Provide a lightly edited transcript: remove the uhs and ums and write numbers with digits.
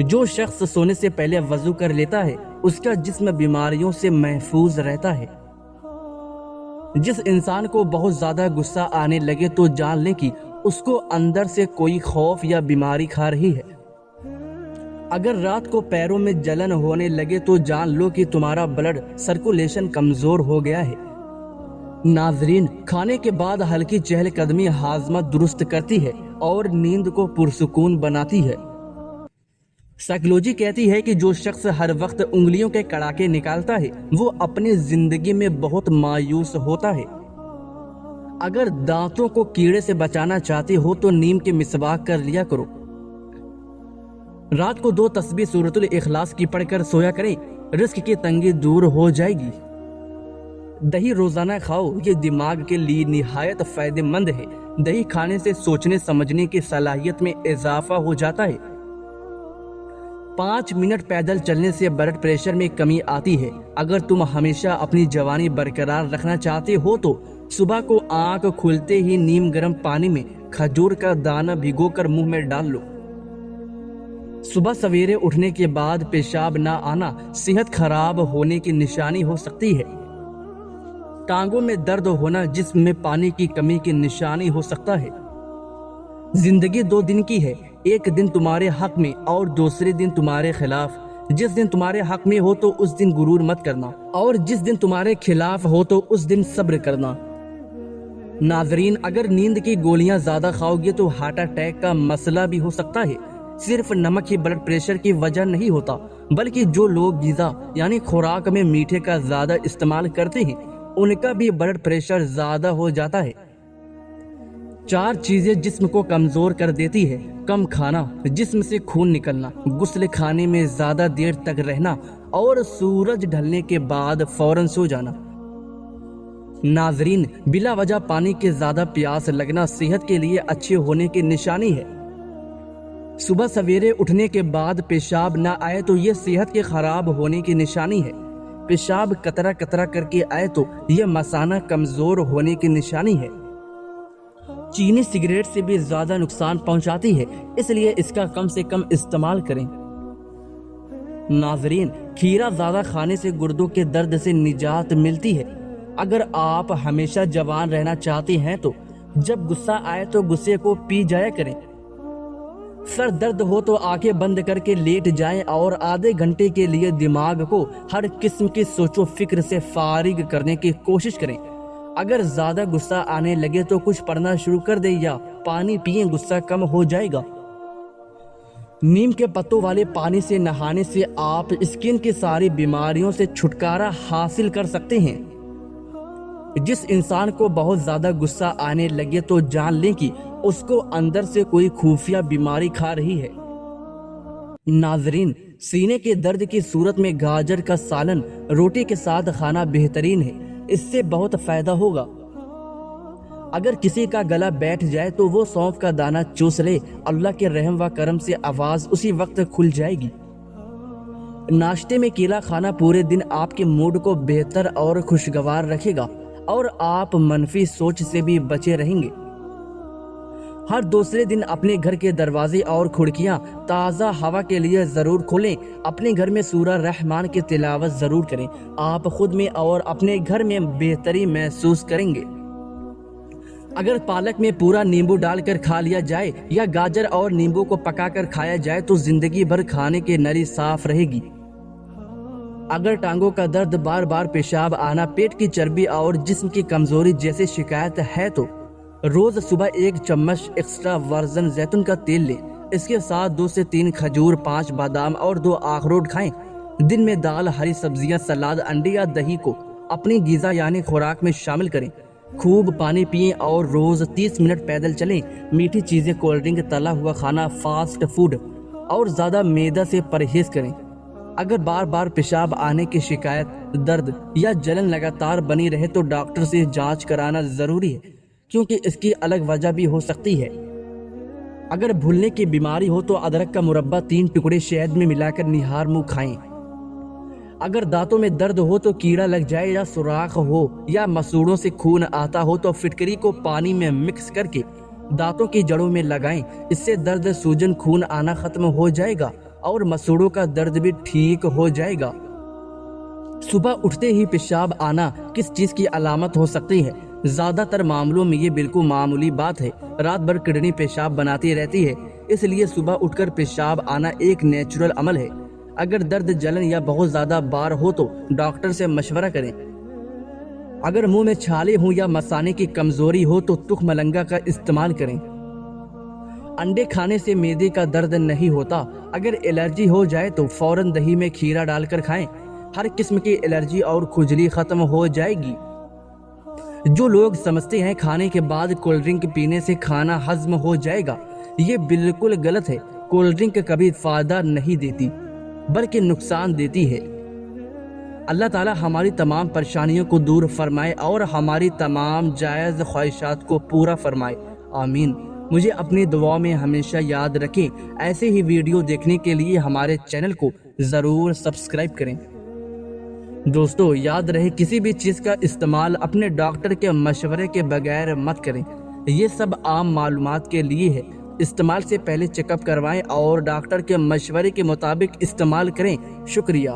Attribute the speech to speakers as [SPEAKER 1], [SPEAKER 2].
[SPEAKER 1] جو شخص سونے سے پہلے وضو کر لیتا ہے اس کا جسم بیماریوں سے محفوظ رہتا ہے۔ جس انسان کو بہت زیادہ غصہ آنے لگے تو جان لیں کہ اس کو اندر سے کوئی خوف یا بیماری کھا رہی ہے۔ اگر رات کو پیروں میں جلن ہونے لگے تو جان لو کہ تمہارا بلڈ سرکولیشن کمزور ہو گیا ہے۔ ناظرین، کھانے کے بعد ہلکی چہل قدمی ہاضمہ درست کرتی ہے اور نیند کو پرسکون بناتی ہے۔ سائیکلوجی کہتی ہے کہ جو شخص ہر وقت انگلیوں کے کڑاکے نکالتا ہے وہ اپنی زندگی میں بہت مایوس ہوتا ہے۔ اگر دانتوں کو کیڑے سے بچانا چاہتے ہو تو نیم کے مسواک کر لیا کرو۔ رات کو 2 تسبیح سورۃ الاخلاص کی پڑھ کر سویا کریں، رزق کی تنگی دور ہو جائے گی۔ دہی روزانہ کھاؤ، یہ دماغ کے لیے نہایت فائدہ مند ہے۔ دہی کھانے سے سوچنے سمجھنے کی صلاحیت میں اضافہ ہو جاتا ہے۔ 5 منٹ پیدل چلنے سے بلڈ پریشر میں کمی آتی ہے۔ اگر تم ہمیشہ اپنی جوانی برقرار رکھنا چاہتے ہو تو صبح کو آنکھ کھلتے ہی نیم گرم پانی میں کھجور کا دانہ بھگو کر منہ میں ڈال لو۔ صبح سویرے اٹھنے کے بعد پیشاب نہ آنا صحت خراب ہونے کی نشانی ہو سکتی ہے۔ ٹانگوں میں درد ہونا جسم میں پانی کی کمی کی نشانی ہو سکتا ہے۔ زندگی 2 دن کی ہے، ایک دن تمہارے حق میں اور دوسرے دن تمہارے خلاف۔ جس دن تمہارے حق میں ہو تو اس دن غرور مت کرنا، اور جس دن تمہارے خلاف ہو تو اس دن صبر کرنا۔ ناظرین، اگر نیند کی گولیاں زیادہ کھاؤ گے تو ہارٹ اٹیک کا مسئلہ بھی ہو سکتا ہے۔ صرف نمک ہی بلڈ پریشر کی وجہ نہیں ہوتا، بلکہ جو لوگ غذا یعنی خوراک میں میٹھے کا زیادہ استعمال کرتے ہیں ان کا بھی بلڈ پریشر زیادہ ہو جاتا ہے۔ 4 چیزیں جسم کو کمزور کر دیتی ہے: کم کھانا، جسم سے خون نکلنا، غسل خانے میں زیادہ دیر تک رہنا، اور سورج ڈھلنے کے بعد فوراً سو جانا۔ ناظرین، بلا وجہ پانی کے زیادہ پیاس لگنا صحت کے لیے اچھے ہونے کی نشانی ہے۔ صبح سویرے اٹھنے کے بعد پیشاب نہ آئے تو یہ صحت کے خراب ہونے کی نشانی ہے۔ پیشاب قطرہ قطرہ کر کے آئے تو یہ مثانہ کمزور ہونے کی نشانی ہے۔ چینی سگریٹ سے بھی زیادہ نقصان پہنچاتی ہے، اس لیے اس کا کم سے کم استعمال کریں۔ ناظرین، کھیرا زیادہ کھانے سے گردوں کے درد سے نجات ملتی ہے۔ اگر آپ ہمیشہ جوان رہنا چاہتے ہیں تو جب غصہ آئے تو غصے کو پی جایا کریں۔ سر درد ہو تو آنکھیں بند کر کے لیٹ جائیں اور آدھے گھنٹے کے لیے دماغ کو ہر قسم کی سوچ و فکر سے فارغ کرنے کی کوشش کریں۔ اگر زیادہ غصہ آنے لگے تو کچھ پڑھنا شروع کر دیں یا پانی پئیں، غصہ کم ہو جائے گا۔ نیم کے پتوں والے پانی سے نہانے سے آپ اسکن کی ساری بیماریوں سے چھٹکارا حاصل کر سکتے ہیں۔ جس انسان کو بہت زیادہ غصہ آنے لگے تو جان لیں کہ اس کو اندر سے کوئی خفیہ بیماری کھا رہی ہے۔ ناظرین، سینے کے درد کی صورت میں گاجر کا سالن روٹی کے ساتھ کھانا بہترین ہے، اس سے بہت فائدہ ہوگا۔ اگر کسی کا گلا بیٹھ جائے تو وہ سونف کا دانہ چوس لے، اللہ کے رحم و کرم سے آواز اسی وقت کھل جائے گی۔ ناشتے میں کیلا کھانا پورے دن آپ کے موڈ کو بہتر اور خوشگوار رکھے گا اور آپ منفی سوچ سے بھی بچے رہیں گے۔ ہر دوسرے دن اپنے گھر کے دروازے اور کھڑکیاں تازہ ہوا کے لیے ضرور کھولیں۔ اپنے گھر میں سورہ رحمان کی تلاوت ضرور کریں، آپ خود میں اور اپنے گھر میں بہتری محسوس کریں گے۔ اگر پالک میں پورا نیمبو ڈال کر کھا لیا جائے یا گاجر اور نیمبو کو پکا کر کھایا جائے تو زندگی بھر کھانے کی نلی صاف رہے گی۔ اگر ٹانگوں کا درد، بار بار پیشاب آنا، پیٹ کی چربی اور جسم کی کمزوری جیسی شکایت ہے تو روز صبح 1 چمچ ایکسٹرا ورجن زیتون کا تیل لیں۔ اس کے ساتھ 2 سے 3 کھجور، 5 بادام اور 2 اخروٹ کھائیں۔ دن میں دال، ہری سبزیاں، سلاد، انڈے یا دہی کو اپنی غذا یعنی خوراک میں شامل کریں۔ خوب پانی پئیں اور روز 30 منٹ پیدل چلیں۔ میٹھی چیزیں، کولڈ ڈرنک، تلا ہوا کھانا، فاسٹ فوڈ اور زیادہ میدا سے پرہیز کریں۔ اگر بار بار پیشاب آنے کی شکایت، درد یا جلن لگاتار بنی رہے تو ڈاکٹر سے جانچ کرانا ضروری ہے، کیونکہ اس کی الگ وجہ بھی ہو سکتی ہے۔ اگر بھولنے کی بیماری ہو تو ادرک کا مربع 3 ٹکڑے شہد میں ملا کر نہار منہ کھائیں۔ اگر دانتوں میں درد ہو تو کیڑا لگ جائے یا سوراخ ہو یا مسوڑوں سے خون آتا ہو تو فٹکری کو پانی میں مکس کر کے دانتوں کی جڑوں میں لگائیں، اس سے درد، سوجن، خون آنا ختم ہو جائے گا اور مسوڑوں کا درد بھی ٹھیک ہو جائے گا۔ صبح اٹھتے ہی پیشاب آنا کس چیز کی علامت ہو سکتی ہے؟ زیادہ تر معاملوں میں یہ بالکل معمولی بات ہے۔ رات بھر کڈنی پیشاب بناتی رہتی ہے، اس لیے صبح اٹھ کر پیشاب آنا ایک نیچرل عمل ہے۔ اگر درد، جلن یا بہت زیادہ بار ہو تو ڈاکٹر سے مشورہ کریں۔ اگر منہ میں چھالے ہوں یا مثانے کی کمزوری ہو تو تخم لنگا کا استعمال کریں۔ انڈے کھانے سے معدے کا درد نہیں ہوتا۔ اگر الرجی ہو جائے تو فوراً دہی میں کھیرا ڈال کر کھائیں، ہر قسم کی الرجی اور کھجلی ختم ہو جائے گی۔ جو لوگ سمجھتے ہیں کھانے کے بعد کولڈ ڈرنک پینے سے کھانا ہضم ہو جائے گا، یہ بالکل غلط ہے۔ کولڈ ڈرنک کبھی فائدہ نہیں دیتی بلکہ نقصان دیتی ہے۔ اللہ تعالی ہماری تمام پریشانیوں کو دور فرمائے اور ہماری تمام جائز خواہشات کو پورا فرمائے، آمین۔ مجھے اپنی دعاؤں میں ہمیشہ یاد رکھیں۔ ایسے ہی ویڈیو دیکھنے کے لیے ہمارے چینل کو ضرور سبسکرائب کریں۔ دوستو یاد رہے، کسی بھی چیز کا استعمال اپنے ڈاکٹر کے مشورے کے بغیر مت کریں۔ یہ سب عام معلومات کے لیے ہے۔ استعمال سے پہلے چیک اپ کروائیں اور ڈاکٹر کے مشورے کے مطابق استعمال کریں۔ شکریہ۔